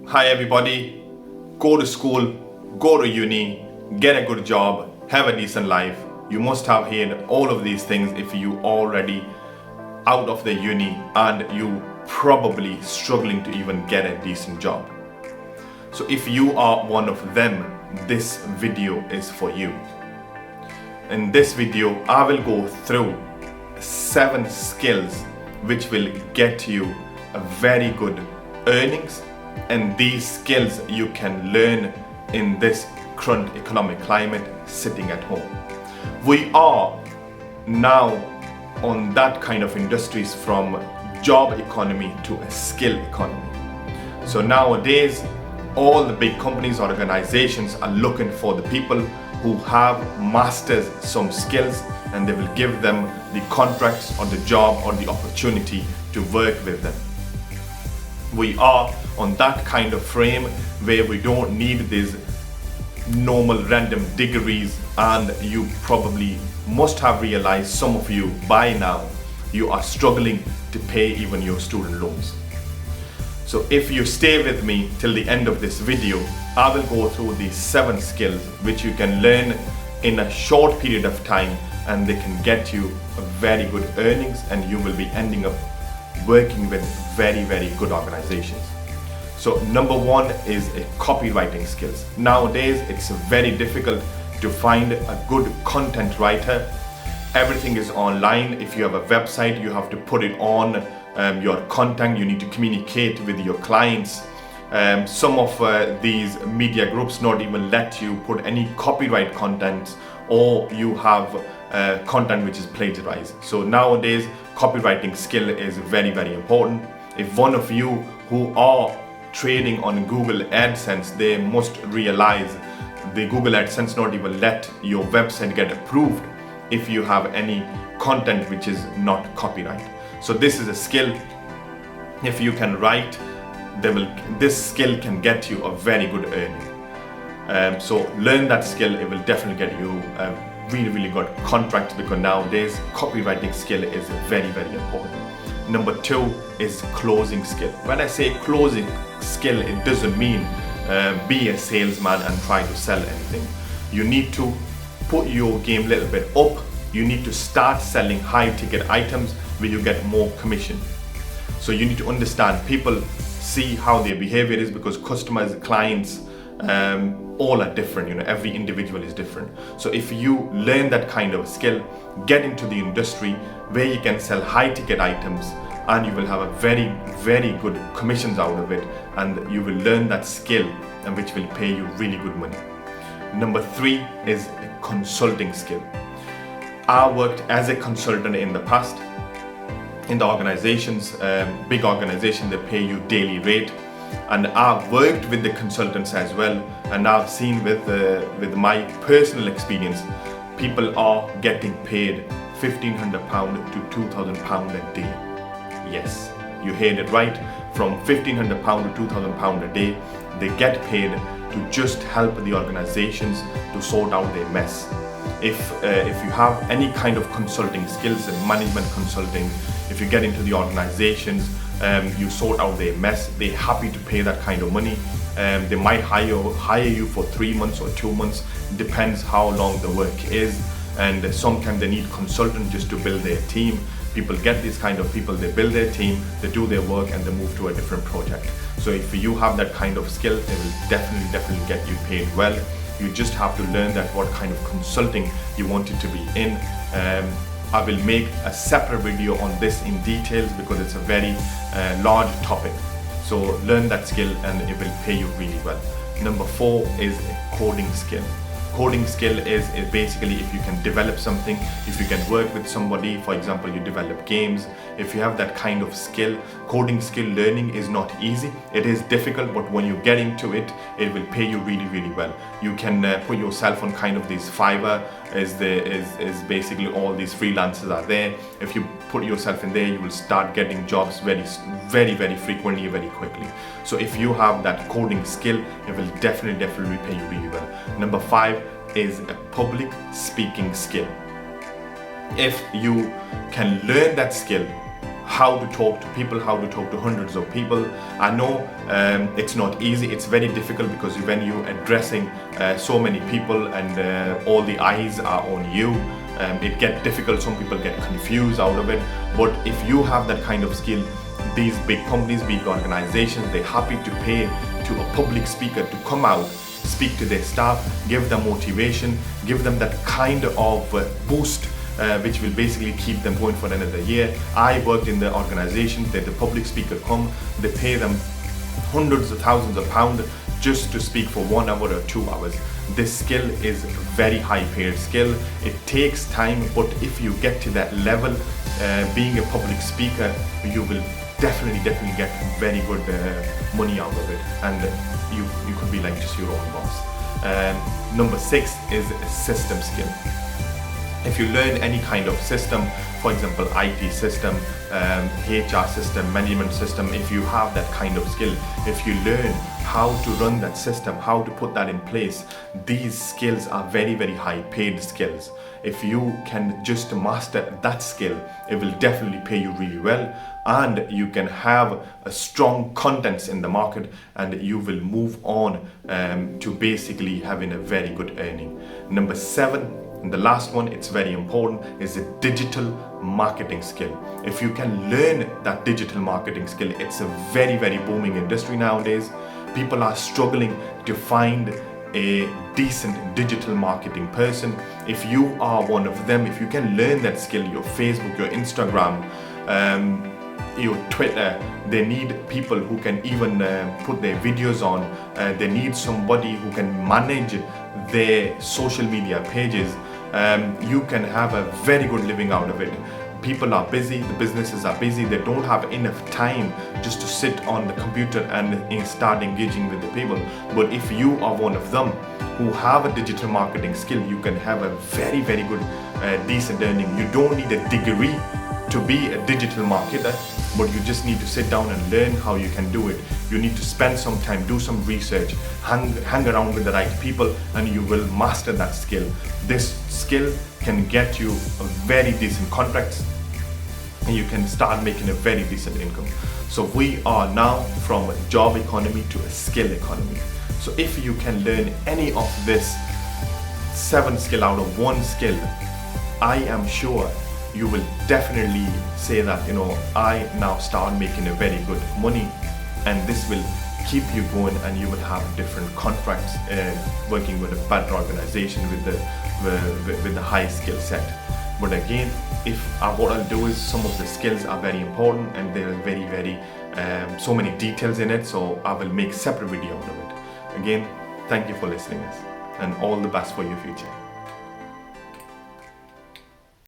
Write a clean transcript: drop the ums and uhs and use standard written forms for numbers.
Hi everybody, go to school, go to uni, get a good job, have a decent life. You must have heard all of these things if you already out of the uni and you probably struggling to even get a decent job. So if you are one of them, this video is for you. In this video, I will go through 7 skills which will get you a very good earnings, and these skills you can learn in this current economic climate sitting at home. We are now on that kind of industries from job economy to a skill economy. So nowadays all the big companies, organizations are looking for the people who have mastered some skills, and they will give them the contracts or the job or the opportunity to work with them. We are on that kind of frame where we don't need these normal random degrees, and you probably must have realized, some of you by now, you are struggling to pay even your student loans. So if you stay with me till the end of this video, I will go through these 7 skills which you can learn in a short period of time, and they can get you a very good earnings, and you will be ending up working with very good organizations. So number 1 is a copywriting skills. Nowadays it's very difficult to find a good content writer. Everything is online. If you have a website, you have to put it on your content. You need to communicate with your clients. Some of these media groups not even let you put any copyright content, or you have content which is plagiarized. So nowadays copywriting skill is very important. If one of you who are trading on Google AdSense, they must realize the Google AdSense not even let your website get approved if you have any content which is not copyright. So this is a skill. If you can write, this skill can get you a very good earning. So learn that skill. It will definitely get you a really good contract, because nowadays copywriting skill is very important. Number 2 is closing skill. When I say closing skill, it doesn't mean be a salesman and try to sell anything. You need to put your game a little bit up. You need to start selling high ticket items where you get more commission. So you need to understand people see how their behavior is, because customers, clients, all are different. Every individual is different. So if you learn that kind of skill, get into the industry where you can sell high ticket items, and you will have a very good commissions out of it, and you will learn that skill, and which will pay you really good money. Number 3 is a consulting skill. I worked as a consultant in the past in the organizations, big organizations, they pay you daily rate, and I've worked with the consultants as well, and I've seen with my personal experience, people are getting paid £1,500 to £2,000 a day. Yes, you heard it right. From £1,500 to £2,000 a day, they get paid to just help the organizations to sort out their mess. If you have any kind of consulting skills and management consulting, if you get into the organizations, you sort out their mess, they're happy to pay that kind of money. They might hire you for 3 months or 2 months, depends how long the work is, and sometimes they need consultants just to build their team. People get these kind of people, they build their team, they do their work, and they move to a different project. So if you have that kind of skill, it will definitely get you paid well. You just have to learn that what kind of consulting you want it to be in. I will make a separate video on this in details, because it's a very large topic. So learn that skill and it will pay you really well. Number 4 is a coding skill. Coding skill is basically if you can develop something, if you can work with somebody, for example, you develop games. If you have that kind of skill, coding skill learning is not easy. It is difficult, but when you get into it, it will pay you really well. You can put yourself on kind of these Fiverr, is basically all these freelancers are there. If you put yourself in there, you will start getting jobs very frequently, very quickly. So if you have that coding skill, it will definitely pay you really well. Number 5 is a public speaking skill. If you can learn that skill, how to talk to people, how to talk to hundreds of people. I know it's not easy, it's very difficult, because when you're addressing so many people and all the eyes are on you, it gets difficult. Some people get confused out of it. But if you have that kind of skill, these big companies, big organizations, they're happy to pay to a public speaker to come out, speak to their staff, give them motivation, give them that kind of boost, which will basically keep them going for another year. I worked in the organization that the public speaker come, they pay them hundreds of thousands of pounds just to speak for 1 hour or 2 hours. This skill is a very high paid skill. It takes time, but if you get to that level, being a public speaker, you will definitely get very good money out of it, and you could be like just your own boss. Number 6 is a system skill. If you learn any kind of system, for example, IT system, HR system, management system, if you have that kind of skill, if you learn how to run that system, how to put that in place, these skills are very high paid skills. If you can just master that skill, it will definitely pay you really well, and you can have a strong contents in the market, and you will move on to basically having a very good earning. Number 7, and the last one, it's very important, is a digital marketing skill. If you can learn that digital marketing skill, it's a very booming industry nowadays. People are struggling to find a decent digital marketing person. If you are one of them, if you can learn that skill, your Facebook, your Instagram, your Twitter, they need people who can even put their videos on. They need somebody who can manage their social media pages. You can have a very good living out of it. People are busy, the businesses are busy, they don't have enough time just to sit on the computer and start engaging with the people. But if you are one of them who have a digital marketing skill, you can have a very good decent earning. You don't need a degree to be a digital marketer, but you just need to sit down and learn how you can do it. You need to spend some time, do some research, hang around with the right people, and you will master that skill. This skill can get you a very decent contracts, and you can start making a very decent income. So we are now from a job economy to a skill economy. So if you can learn any of this 7 skill out of 1 skill, I am sure you will definitely say that, I now start making a very good money, and this will keep you going, and you will have different contracts working with a better organization with the high skill set. But again, if what I'll do is, some of the skills are very important, and there are very so many details in it, so I will make separate video out of it. Again, thank you for listening, and all the best for your future.